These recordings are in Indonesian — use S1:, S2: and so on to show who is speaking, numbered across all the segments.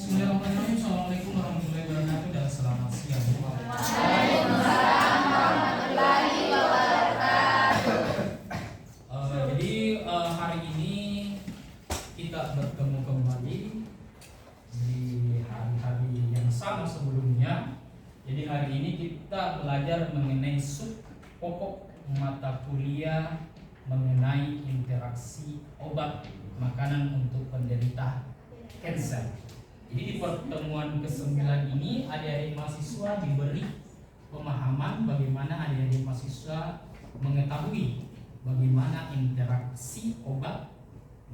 S1: Bismillahirrahmanirrahim. Assalamualaikum warahmatullahi wabarakatuh dan selamat siang.
S2: Waalaikumsalam warahmatullahi wabarakatuh.
S1: Jadi hari ini kita bertemu kembali di hari-hari yang sama sebelumnya. Jadi hari ini kita belajar mengenai sub pokok mata kuliah mengenai interaksi obat makanan untuk penderita kanker. Jadi di pertemuan ke-9 ini adik-adik mahasiswa diberi pemahaman bagaimana adik-adik mahasiswa mengetahui bagaimana interaksi obat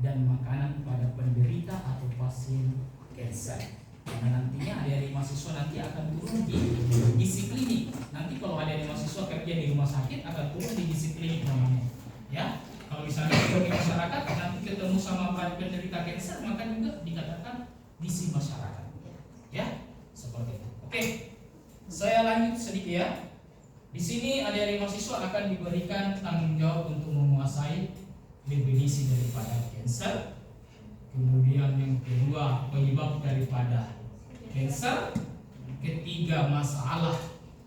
S1: dan makanan pada penderita atau pasien kanker. Karena nantinya adik-adik mahasiswa nanti akan turun di gizi klinik. Nanti kalau adik-adik mahasiswa kerja di rumah sakit akan turun di gizi klinik namanya. Ya, kalau misalnya di masyarakat nanti ketemu sama penderita kanker maka juga dikatakan gizi masyarakat, ya seperti itu. Oke, saya lanjut sedikit ya. Di sini adik-adik mahasiswa akan diberikan tanggung jawab untuk menguasai definisi daripada kanker. Kemudian yang kedua penyebab daripada kanker. Ketiga masalah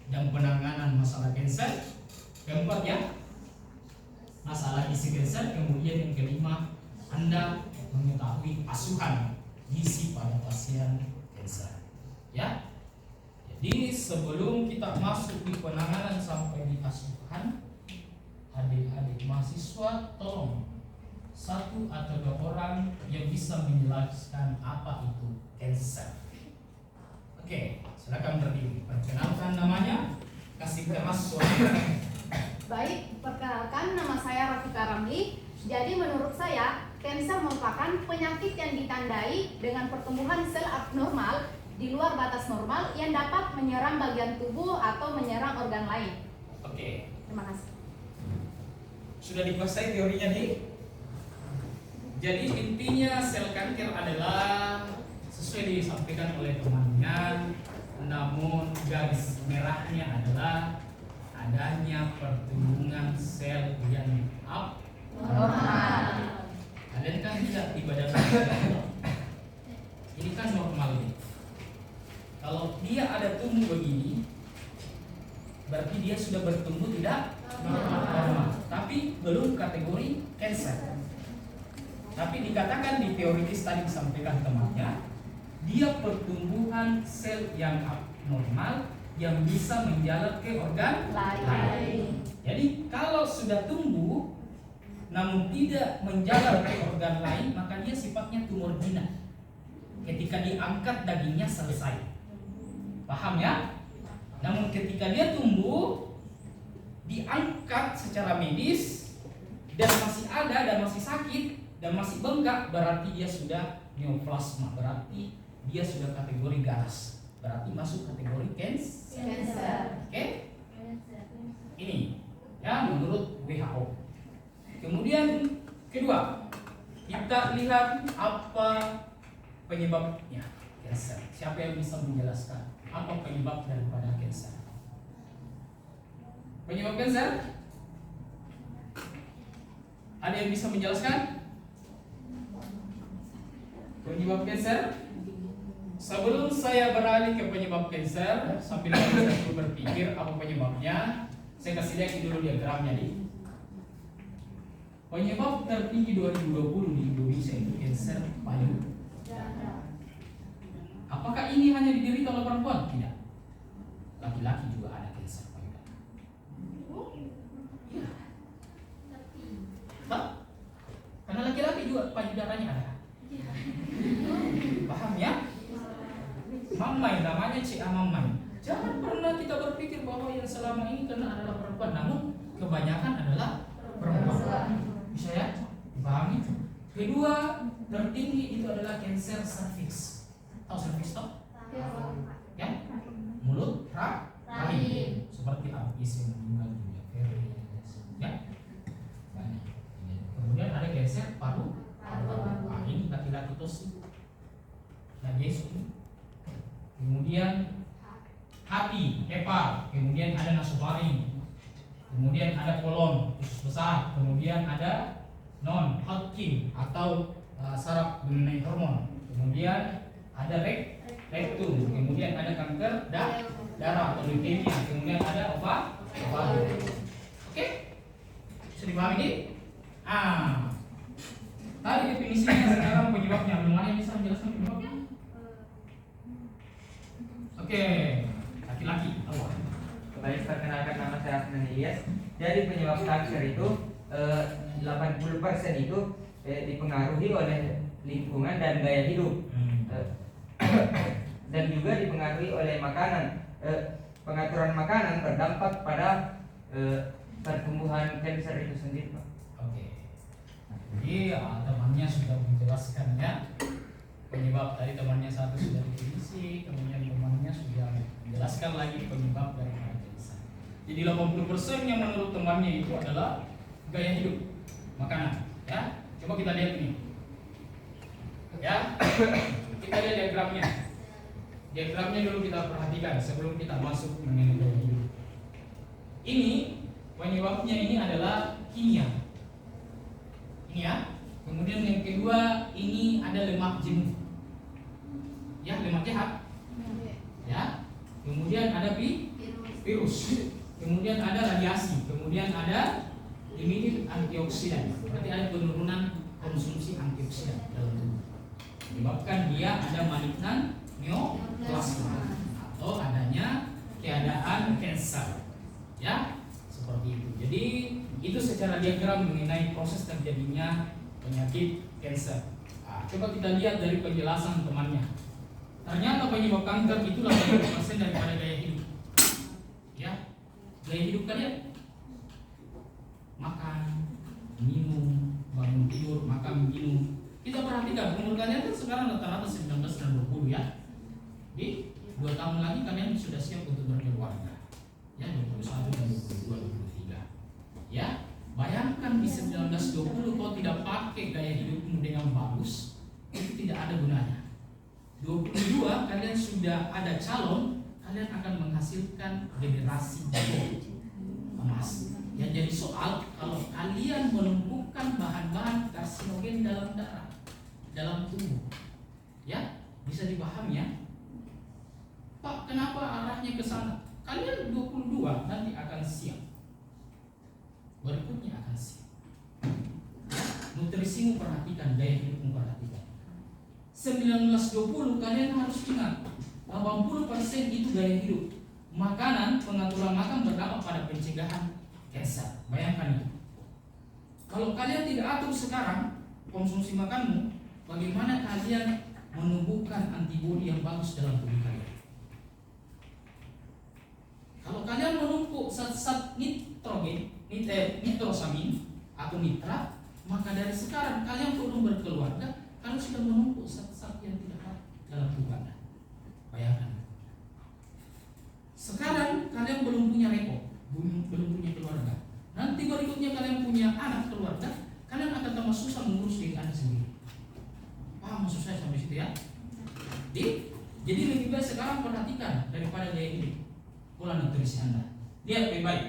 S1: dan penanganan masalah kanker. Keempat ya masalah gizi kanker. Kemudian yang kelima Anda mengetahui asuhan gizi pada pasien kanker, ya. Jadi sebelum kita masuk di penanganan sampai di asuhan, adik-adik mahasiswa tolong satu atau dua orang yang bisa menjelaskan apa itu kanker. Oke, silakan berdiri. Perkenalkan namanya, kasih keras suara.
S2: Baik, perkenalkan nama saya Rafika Ramli. Jadi menurut saya, kanker merupakan penyakit yang ditandai dengan pertumbuhan sel abnormal di luar batas normal yang dapat menyerang bagian tubuh atau menyerang organ lain.
S1: Oke,
S2: Terima kasih.
S1: sudah dikuasai teorinya nih. Jadi intinya sel kanker adalah sesuai disampaikan oleh temannya, namun garis merahnya adalah adanya pertumbuhan sel yang
S2: Normal.
S1: Kalian kan tidak di badan normal. Ini kan normal nih. Kalau dia ada tumbuh begini, berarti dia sudah bertumbuh tidak normal. Tapi belum kategori kanker. Tapi dikatakan di teoritis tadi disampaikan temannya, dia pertumbuhan sel yang abnormal yang bisa menjalar ke organ lain. Jadi kalau sudah tumbuh namun tidak menjalar ke organ lain, maka dia sifatnya tumor jinak. Ketika diangkat dagingnya selesai. Paham ya? Namun ketika dia tumbuh, diangkat secara medis dan masih ada dan masih sakit dan masih bengkak, berarti dia sudah neoplasma, berarti dia sudah kategori garas, berarti masuk kategori kanker. Oke? Ini ya menurut WHO. Kemudian kedua, kita lihat apa penyebabnya kanker. Siapa yang bisa menjelaskan apa penyebab daripada kanker? Penyebab kanker? Ada yang bisa menjelaskan? Penyebab kanker? Sebelum saya beralih ke penyebab kanker, sambil saya berpikir apa penyebabnya, saya kasih lihat dulu diagramnya nih. Penyebab tertinggi 2020 di Indonesia itu kanker payudara. Apakah ini hanya diderita oleh perempuan? Tidak. Laki-laki juga ada kanker payudara. Iya. Pak, karena laki-laki juga payudaranya ada. Paham ya? Mamai namanya Cik Mamai. Jangan pernah kita berpikir bahwa yang selama ini kena adalah perempuan, namun kebanyakan adalah perempuan. Bisa ya? Dipahami? Kedua tertinggi itu adalah kanker serviks. Tahu serviks toh? Ya? Mulut, rahim. Seperti artis yang meninggal dunia, ya? Banyak. Kemudian ada kanker paru. Nah, ini laki-laki tosi. Nah, Yesus. Kemudian hati, hepar. Kemudian ada nasofaring. Kemudian ada kolon usus besar, kemudian ada non-Hodgkin atau saraf mengenai hormon, kemudian ada rektum, kemudian ada kanker darah atau leukemia, kemudian ada ovari. Oke? Bisa dipahami ini? Tadi definisinya, sekarang penyebabnya. Belum ada yang bisa menjelaskan penyebabnya? Oke, laki-laki.
S3: Kembali perkenalkan, nama saya Asnan Ilyas. Jadi penyebab kanker itu 80% itu dipengaruhi oleh lingkungan dan gaya hidup. Dan juga dipengaruhi oleh makanan. Pengaturan makanan berdampak pada pertumbuhan kanker itu sendiri, Pak.
S1: Oke. Jadi temannya sudah menjelaskan ya. Penyebab tadi temannya satu sudah definisi, kemudian temannya sudah menjelaskan lagi penyebab dari kanker. Jadi 80% yang menurut temannya itu adalah gaya hidup, makanan. Ya, coba kita lihat ini. Ya, kita lihat diagramnya. Diagramnya dulu kita perhatikan sebelum kita masuk mengenai gaya hidup. Ini penyebabnya ini adalah kimia. Ini ya. Kemudian yang kedua ini ada lemak jenuh. Ya, lemak jahat. Ya. Kemudian ada virus. Kemudian ada radiasi. Kemudian ada limited antioksidan. Berarti ada penurunan konsumsi antioksidan dalam tubuh. Menyebabkan dia ada malignan neoplasma atau adanya keadaan kanker. Ya, seperti itu. Jadi itu secara diagram mengenai proses terjadinya penyakit kanker. Coba kita lihat dari penjelasan temannya. Ternyata penyebab kanker itu 80% daripada gaya hidup. Ya, gaya hidup kalian makan, minum, bangun tidur, makan, minum. Kita perhatikan umur kalian kan sekarang rata-rata 19 dan 20 ya. Di 2 tahun lagi kalian sudah siap untuk berkeluarga. Ya, 21 dan 22, 23. Ya, bayangkan di 19-20 kalau tidak pakai gaya hidupmu dengan bagus, itu tidak ada gunanya. 22 kalian sudah ada calon, kalian akan menghasilkan generasi emas. Yang jadi soal kalau kalian menumpukan bahan-bahan karsinogen dalam darah, dalam tubuh, ya bisa dipahami ya. Pak, kenapa arahnya ke sana? Kalian 22 nanti akan siap. Berikutnya akan siap. Nutrisimu perhatikan, gaya hidupmu perhatikan. 19-20 kalian harus ingat 80% itu gaya hidup. Makanan, pengaturan makan berdampak pada pencegahan kanker. Bayangkan itu. Kalau kalian tidak atur sekarang konsumsi makanmu, bagaimana kalian menumbuhkan antibodi yang bagus dalam tubuh kalian? Kalau kalian menumpuk zat-zat nitrosamin atau nitrat, maka dari sekarang kalian belum berkeluarga, kalian sudah menumpuk zat-zat yang tidak baik dalam tubuh Anda. Bayangkan. Sekarang kalian belum punya repot, belum punya keluarga. Nanti berikutnya kalian punya anak keluarga, kalian akan tambah susah mengurus diri Anda sendiri. Paham maksud saya sampai situ ya? Jadi lebih baik sekarang perhatikan daripada gaya hidup, pola nutrisi Anda. Lihat baik-baik.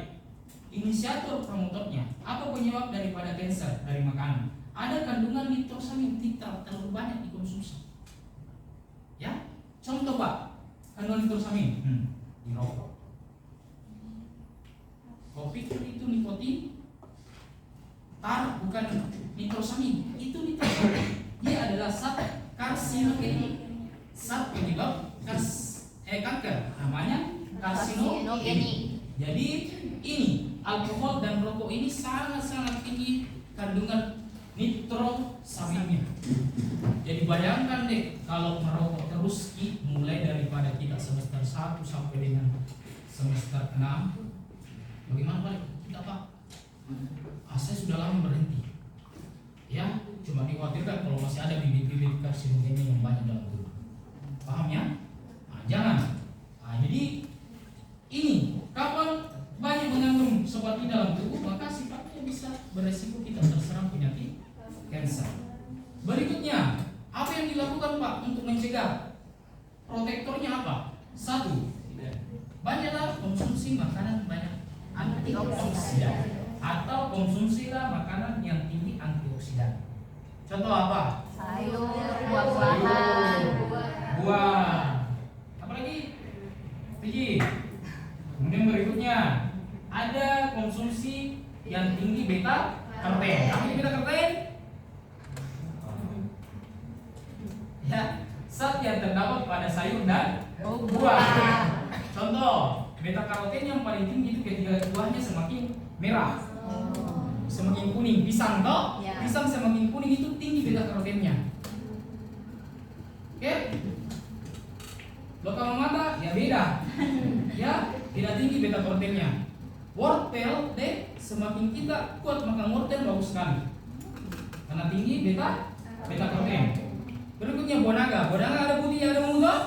S1: Inisiator promotornya, apa penyebab daripada kanker dari makanan? Ada kandungan nitrosamin, nitrat terlalu banyak dikonsumsi. Ya, contoh Pak, kandungan nitrosamin di rokok. Kopi itu nikotin, bukan nitrosamin, itu nitrosamin. Dia adalah zat karsinogen, zat penyebab kanker, namanya karsinogen. Jadi ini alkohol dan rokok ini sangat-sangat tinggi kandungan nitrosaminnya. Jadi bayangkan deh kalau merokok terus mulai daripada kita semester 1 sampai dengan semester 6, bagaimana Pak? Tidak Pak. Saya sudah lama berhenti. Ya, cuma dikhawatirkan kalau masih ada bibit-bibit karsinogennya yang banyak dalam tubuh. Paham ya? Jangan. Jadi ini kapan banyak mengandung seperti dalam tubuh, maka sifatnya bisa beresiko kita terserang penyakit kanker. Berikutnya, apa yang dilakukan Pak untuk mencegah? Protektornya apa? 1. Banyaklah konsumsi makanan banyak antioksidan, atau konsumsilah makanan yang tinggi antioksidan. Contoh apa?
S2: Sayur, buah-buahan.
S1: buah. Apalagi? Biji. Kemudian berikutnya ada konsumsi yang tinggi beta karoten. Apa itu beta karoten? Ya, zat yang terdapat pada sayur dan buah. Contoh, beta karoten yang paling tinggi itu ketika buahnya semakin merah, semakin kuning. Pisang toh,
S2: Ya.
S1: pisang semakin kuning itu tinggi beta karotennya. Oke? Lokal mata ya beda, ya tidak tinggi beta karotennya. Wortel deh, semakin kita kuat makan wortel bagus sekali, karena tinggi beta karoten. Berikutnya buah naga ada putih ada ungu toh?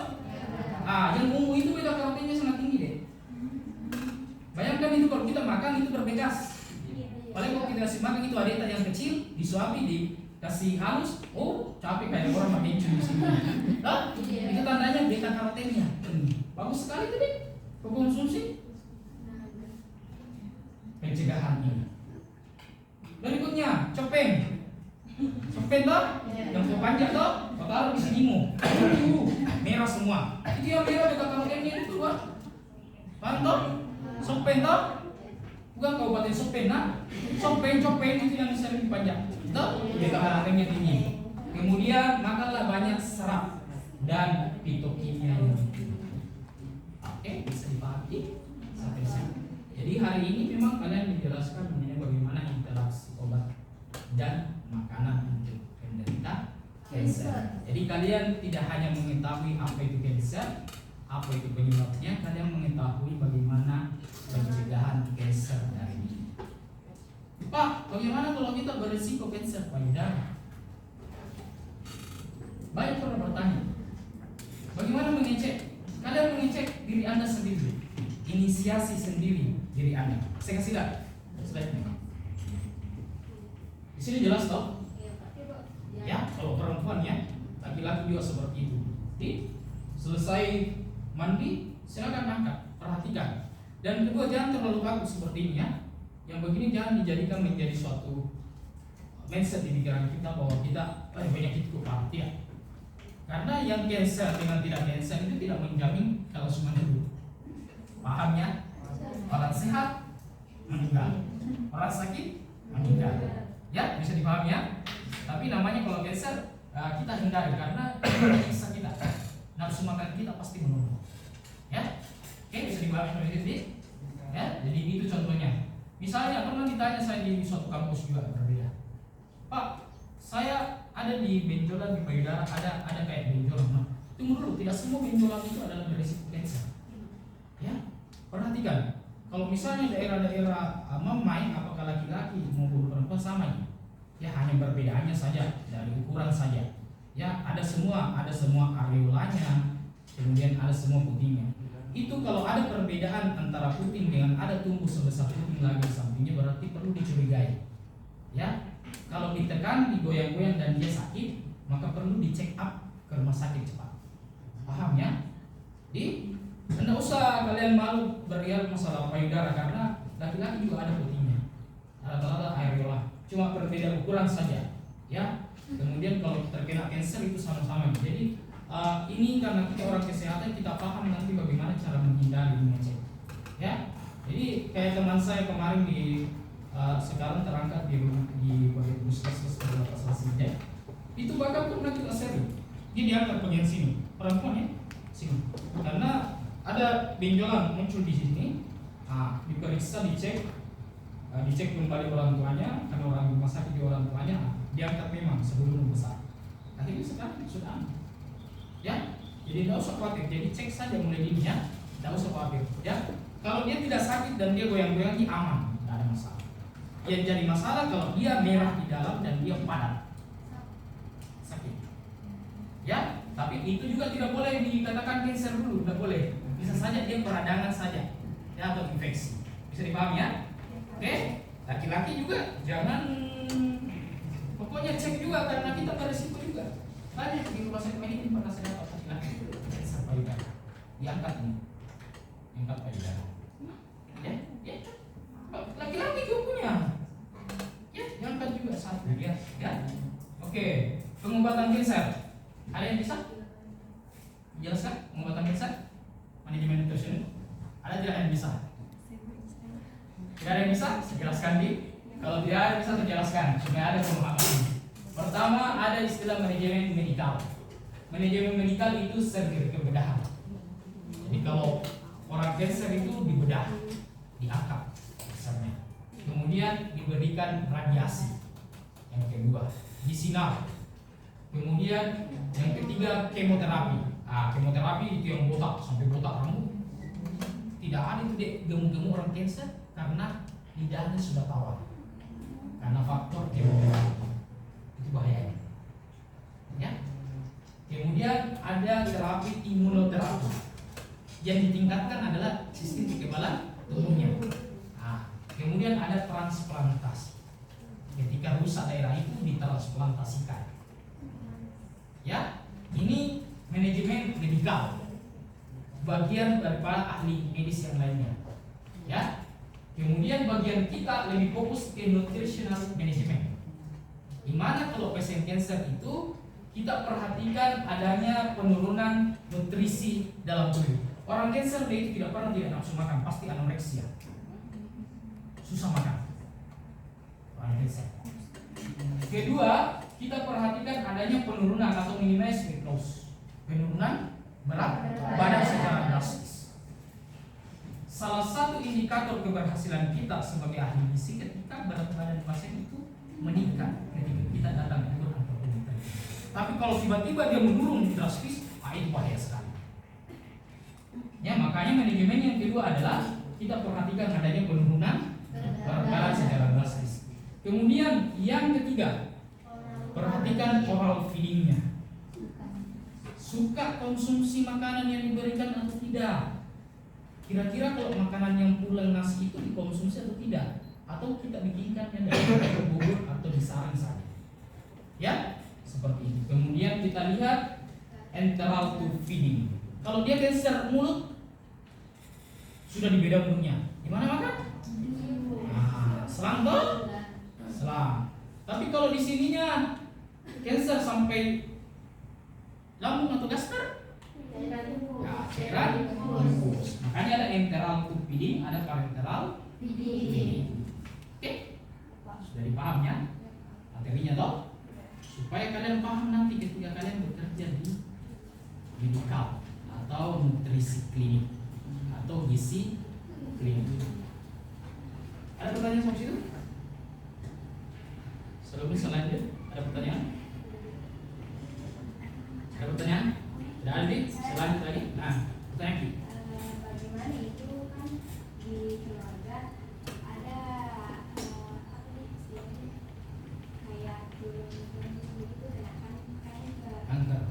S1: Yang ungu itu beta karotennya sangat tinggi deh. Bayangkan itu kalau kita makan itu berbekas. Paling kalau kita kasih makan itu ada yang kecil, disuapi, dikasih halus, oh capek kayak orang makan di sini. Nah, itu tandanya beta karotennya bagus sekali tuh deh. Konsumsi pencegahan ini. Berikutnya copeng toh, yang panjang toh, kau taruh di sinimu, merah semua. Itu yang merah beta karotennya itu wah, pantau, copeng toh. Bukan kabupaten Sopen, nah copeng itu yang sering panjang, toh beta karotennya tinggi. Kemudian makanlah banyak serat dan fitokimia yang tinggi. Oke, bisa dipahami sampai sini. Jadi hari ini memang kalian dijelaskan mengenai bagaimana interaksi obat dan makanan untuk penderita kanker. Jadi kalian tidak hanya mengetahui apa itu kanker, apa itu penyebabnya, kalian mengetahui bagaimana pencegahan kanker dari ini. Pak, bagaimana kalau kita berisiko kanker payudara? Banyak orang bertanya. Bagaimana mengecek? Kalian mengecek diri Anda sendiri, inisiasi sendiri diri Anda. Saya kasih lihat slide-nya. Di sini jelas toh? Ya, kalau perempuan ya, laki-laki juga seperti itu. Jadi, selesai mandi, silakan angkat, perhatikan. Dan kedua, jangan terlalu kaku seperti ini ya. Yang begini jangan dijadikan menjadi suatu mindset di pikiran kita bahwa kita penyakitku parah, tidak. Karena yang kanker dengan tidak kanker itu tidak menjamin kalau semuanya dulu. Paham ya? Orang sehat meninggal, orang sakit meninggal. Ya, bisa dipahami ya. Tapi namanya kalau kanker kita hindari karena bisa kita nafsu makan kita pasti menurun. Ya, oke, bisa dipahami seperti itu. Ya, jadi itu contohnya. Misalnya pernah ditanya saya di suatu kampus juga berbeda. Pak, saya ada di benjolan di payudara, ada kayak benjolan. Nah, tunggu dulu, tidak semua benjolan itu adalah berisiko kanker. Ya, perhatikan. Kalau misalnya daerah-daerah memai, apakah laki-laki maupun perempuan sama ya hanya perbedaannya saja dari ukuran saja. Ya, ada semua areolanya, kemudian ada semua putingnya. Itu kalau ada perbedaan antara puting dengan ada tumbuh sebesar puting lagi sampingnya berarti perlu dicurigai. Ya, kalau ditekan, digoyang-goyang dan dia sakit, maka perlu dicek up ke rumah sakit cepat. Paham ya? Tidak usah kalian malu berial masalah payudara karena laki-laki juga ada putingnya, rata-rata areola, cuma berbeda ukuran saja. Ya, kemudian kalau terkena kanker itu sama-sama. Jadi ini karena kita orang kesehatan kita paham nanti bagaimana cara menghindari mengecek. Ya, jadi kayak teman saya kemarin sekarang terangkat di puskesmas beberapa Selesai. Itu bahkan pernah kita sering. Dia diangkat bagian sini, perempuan ya, sini. Karena ada benjolan muncul di sini, diperiksa, dicek kembali orang tuanya, karena orang rumah sakit di orang tuanya, diangkat memang sebelum besar. Akhirnya sekarang sudah aman. Ya, jadi tidak usah khawatir. Jadi cek saja mulai dini ya, tidak usah khawatir. Ya, kalau dia tidak sakit dan dia goyang-goyang ini aman, tidak ada masalah. Yang jadi masalah kalau dia merah di dalam dan dia padat, sakit. Ya, tapi itu juga tidak boleh dikatakan kanker dulu, tidak boleh. Bisa saja dia peradangan saja, ya, atau infeksi. Bisa dipahami ya? Oke, laki-laki juga jangan, pokoknya cek juga karena kita berisiko juga. Banyak di rumah sakit ini pernah saya dapat laki-laki kanker payudara, diangkat nih, angkat payudara. Ya, laki-laki juga punya. Ya, diangkat juga satu ya. Oke, pengobatan kanker, ada yang bisa? jelaskan pengobatan kanker, manajemen nutrition. Ada tidak yang bisa? Tidak ada yang bisa? Saya jelaskan di. Kalau tidak ada bisa saya jelaskan supaya ada pemahaman. Pertama ada istilah manajemen medikal. Manajemen medikal itu surgery, kebedahan. Jadi kalau orang kanker itu dibedah, diangkat misalnya. Kemudian diberikan radiasi. Yang kedua, disinar. Kemudian yang ketiga kemoterapi. Kemoterapi itu yang botak sampai botak rambut. Tidak ada itu deh gemuk-gemuk orang kanker karena lidahnya sudah tawar. Karena faktor kemoterapi. Itu bahayanya. Ya. Kemudian ada terapi imunoterapi. Yang ditingkatkan adalah sistem kekebalan tubuhnya. Kemudian ada transplantasi. Ketika rusak daerah itu ditransplantasikan. Ya, ini manajemen medikal. Bagian daripada ahli medis yang lainnya. Ya. Kemudian bagian kita lebih fokus ke nutritional management. Di mana kalau pasien kanker itu kita perhatikan adanya penurunan nutrisi dalam tubuh. Orang kanker itu tidak pernah tidak nafsu makan, pasti anoreksia. Susah makan. Orang kanker. Kedua, kita perhatikan adanya penurunan atau minimize weight loss. Penurunan berat badan secara drastis. Salah satu indikator keberhasilan kita sebagai ahli gizi ketika berat badan pasien itu meningkat ketika kita datang ke dokter. Tapi kalau tiba-tiba dia menurun drastis, itu bahaya sekali. Ya, makanya manajemen yang kedua adalah kita perhatikan adanya penurunan berat badan secara drastis. Kemudian yang ketiga, perhatikan oral feedingnya. Suka konsumsi makanan yang diberikan atau tidak? Kira-kira kalau makanan yang pulang nasi itu dikonsumsi atau tidak? Atau kita bikinkan yang dari bubur atau disaring saja? Ya, seperti itu. Kemudian kita lihat enteral tube feeding. Kalau dia kanker mulut, sudah di beda mulutnya. Gimana makan? Selang toh? Selang. Tapi kalau di sininya kanker sampai lambung atau gaster? Cairan infus. Makanya ada enteral tube feeding, ada parenteral feeding. Oke? Sudah dipaham ya? Materinya toh? Supaya kalian paham nanti ketika kalian bekerja di medikal atau nutrisi klinik atau gizi klinik. Ada pertanyaan sampai situ? Sebelum selanjutnya ada pertanyaan? Ada pertanyaan? Tidak ada nih? Selanjut lagi. Nah, pertanyaan lagi.
S4: Bagaimana itu kan di keluarga ada apa nih istilahnya kayak turun gitu kanker.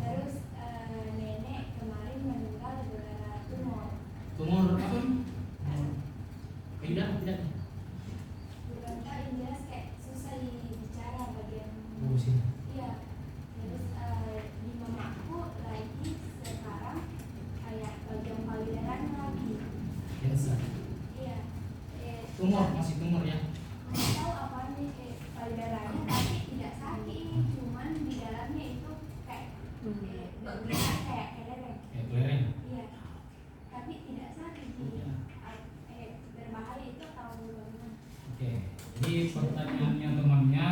S4: Terus nenek kemarin meninggal gara-gara tumor.
S1: Tumor apa? Tidak.
S4: Bukan Pak, yang jelas kayak susah dibicara bagian.
S1: Sini.
S4: Iya. Terus di mamaku lagi sekarang kayak bagian payudara lagi.
S1: Biasa.
S4: Iya.
S1: Tumor, masih tumor ya?
S4: Nggak tahu apa nih payudaranya, tapi tidak sakit, cuman di dalamnya itu kayak bergerak kayak kelereng.
S1: Kayak kelereng.
S4: Iya. Tapi tidak sakit. Berbahaya itu atau bagaimana?
S1: Oke. Jadi pertanyaannya temannya,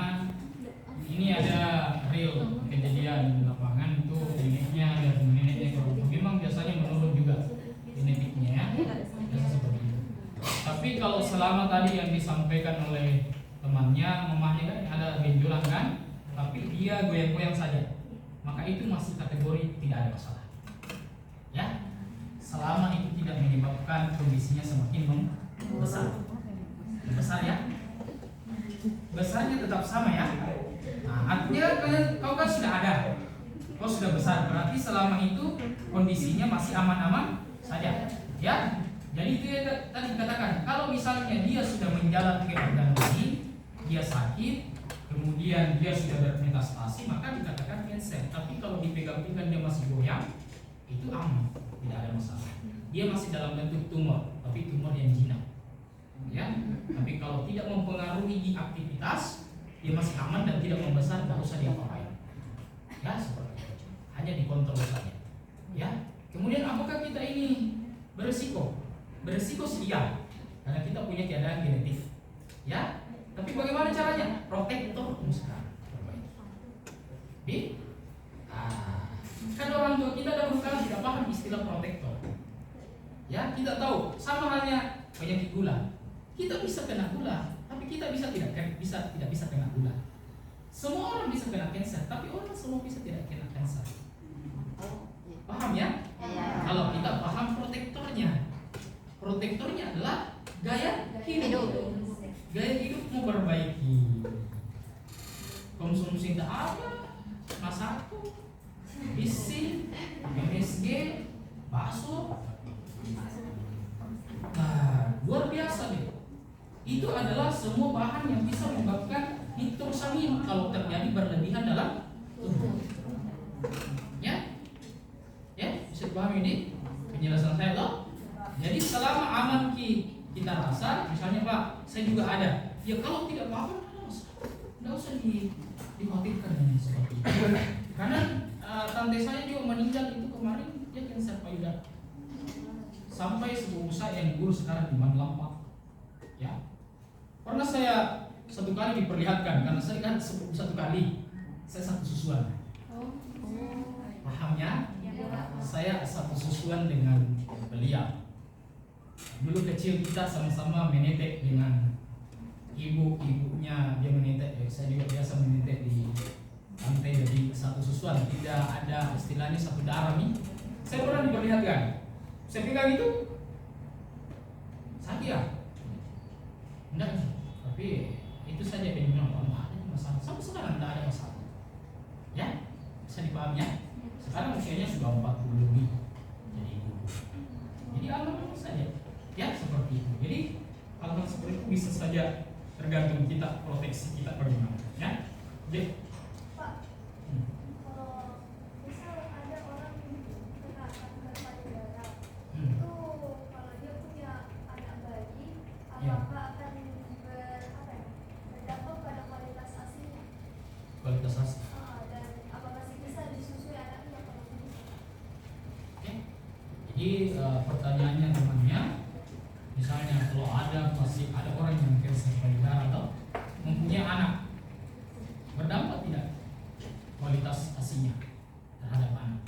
S1: ini ada real kejadian di lapangan itu neneknya dan neneknya kalau memang biasanya menurun juga genetiknya ya. Biasa seperti itu. Tapi kalau selama tadi yang disampaikan oleh temannya, mamanya kan ada benjolan kan, tapi dia goyang-goyang saja, maka itu masih kategori tidak ada masalah. Ya, selama itu tidak menyebabkan kondisinya semakin membesar. Besar ya, besarnya tetap sama ya. Nah, artinya kau kan sudah ada, kau sudah besar, berarti selama itu kondisinya masih aman-aman saja. Ya, jadi itu ya, tadi dikatakan kalau misalnya dia sudah menjalar ke organ lain, dia sakit, kemudian dia sudah bermetastasi, maka dikatakan kanker. Tapi kalau dipegang-pegang dia masih goyang, itu aman, tidak ada masalah. Dia masih dalam bentuk tumor, tapi tumor yang jinak. Ya, tapi kalau tidak mempengaruhi aktivitas, dia masih aman dan tidak membesar, tidak usah diapa-apain. Ya, seperti itu. Hanya dikontrol saja. Ya. Kemudian apakah kita ini beresiko? Beresiko sih iya, karena kita punya keadaan genetik. Ya. Tapi bagaimana caranya? Protektor sekarang. Kan orang tua kita dahulu kala tidak paham istilah protektor. Ya, kita tahu sama halnya penyakit gula. Kita bisa kena gula, tapi kita tidak bisa kena gula. Semua orang bisa kena kanker, tapi orang semua bisa tidak kena kanker. Paham ya? Kalau kita paham protektornya. Protektornya adalah gaya hidup. Gaya hidup mau perbaiki. Konsumsi tidak ada, masako, isi, MSG, bakso. Nah, luar biasa deh. Itu adalah semua bahan yang bisa menyebabkan nitrosamin kalau terjadi berlebihan dalam tubuh. Ya, bisa dipahami ini penjelasan saya loh. Jadi selama aman kita rasa, misalnya Pak, saya juga ada. Ya kalau tidak apa-apa, nggak usah dikhawatirkan dengan seperti itu. Karena tante saya juga meninggal itu kemarin, dia kanker payudara. Sampai sepupu saya yang dulu sekarang di Manlampak. Ya, pernah saya satu kali diperlihatkan karena saya kan satu kali saya satu susuan. Pahamnya? Saya satu susuan dengan beliau. Dulu kecil kita sama-sama menetek dengan ibunya, dia menetek. Saya juga biasa menetek di pantai, jadi satu susuan. Tidak ada istilahnya satu darah nih. Saya pernah diperlihatkan. Saya pegang itu sakit ya? Enggak, tapi itu saja penyebabnya ada masalah. Sampai sekarang tidak ada masalah. Ya, bisa dipahami ya? Sekarang usianya sudah 40 lebih. Jadi aman saja. Ya, seperti itu. Jadi hal-hal seperti itu bisa saja tergantung kita, proteksi kita bagaimana. Ya, jadi
S4: Pak, kalau misal ada orang kena kanker payudara, itu kalau dia punya anak bayi, apakah akan berdampak pada kualitas asinya?
S1: kualitas asi.
S4: Dan apa masih bisa disusui anaknya kalau bisa?
S1: Oke. Jadi pertanyaannya temannya, misalnya kalau masih ada orang yang kanker payudara atau mempunyai anak, berdampak tidak kualitas asinya terhadap anak?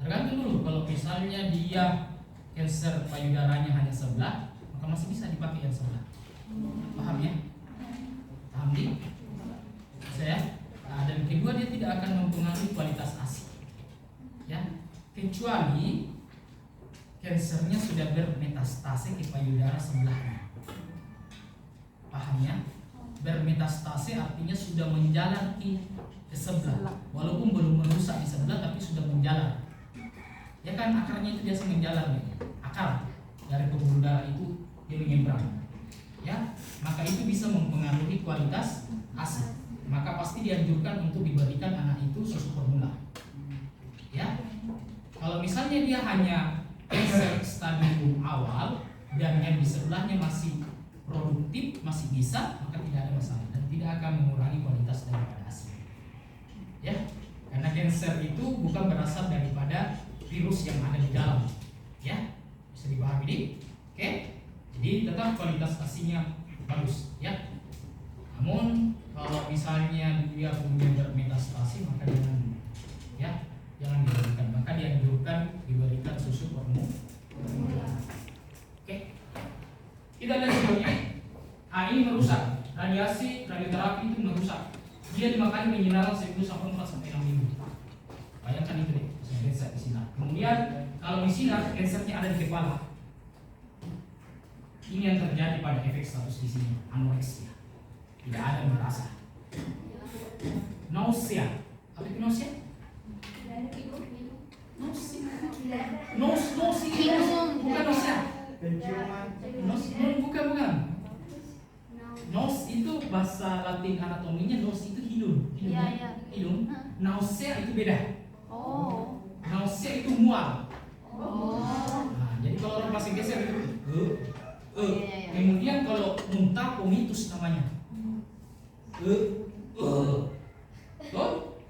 S1: Tergantung dulu. Kalau misalnya dia kanker payudaranya hanya sebelah, maka masih bisa dipakai yang sebelah. Paham ya? Paham nih? Saya. Dan kedua, dia tidak akan mempengaruhi kualitas asi. Ya, kecuali kansernya sudah bermetastase ke payudara sebelahnya. Paham ya? Bermetastase artinya sudah menjalar ke sebelah. Walaupun belum merusak di sebelah, tapi sudah menjalar. Ya kan, akarnya itu biasa menjalar nih. Akar dari pembuluh darah itu dia menyeberang. Ya, maka itu bisa mempengaruhi kualitas asi. Maka pasti dianjurkan untuk diberikan anak itu susu formula. Ya, kalau misalnya dia hanya kanker stadium awal dan yang di sebelahnya masih produktif, masih bisa, maka tidak ada masalah dan tidak akan mengurangi kualitas daripada asi. Ya, karena kanker itu bukan berasal daripada virus yang ada di dalam. Ya, bisa dipahami ini? Oke, jadi tetap kualitas asinya bagus. Ya, namun kalau misalnya dia punya bermetastase, maka jangan diberikan. Maka dianjurkan diberikan susu formula. Oke. Tidak ada sebabnya. Ini merusak. Radioterapi itu merusak. Dia dimakan mineral 10 sampai 4 sampai 6 minggu. Bayangkan itu deh. Kanker di sini. Kemudian kalau di sini kansernya ada di kepala. Ini yang terjadi pada efek status di sini, anoreksia. Tidak ada yang merasa. Nausea. Apa itu nausea? Nausea. Bukan nausea. Bukan. Nos itu bahasa Latin anatominya, nos itu hidung. Hidung. Nausea itu beda. Nausea itu mual. Nah, jadi kalau orang masih geser itu kemudian kalau muntah vomitus namanya. Kalau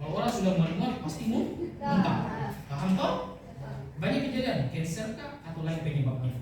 S1: orang sudah mual pasti muntah. Paham toh? Banyak kejadian, cancer kah atau lain penyebabnya?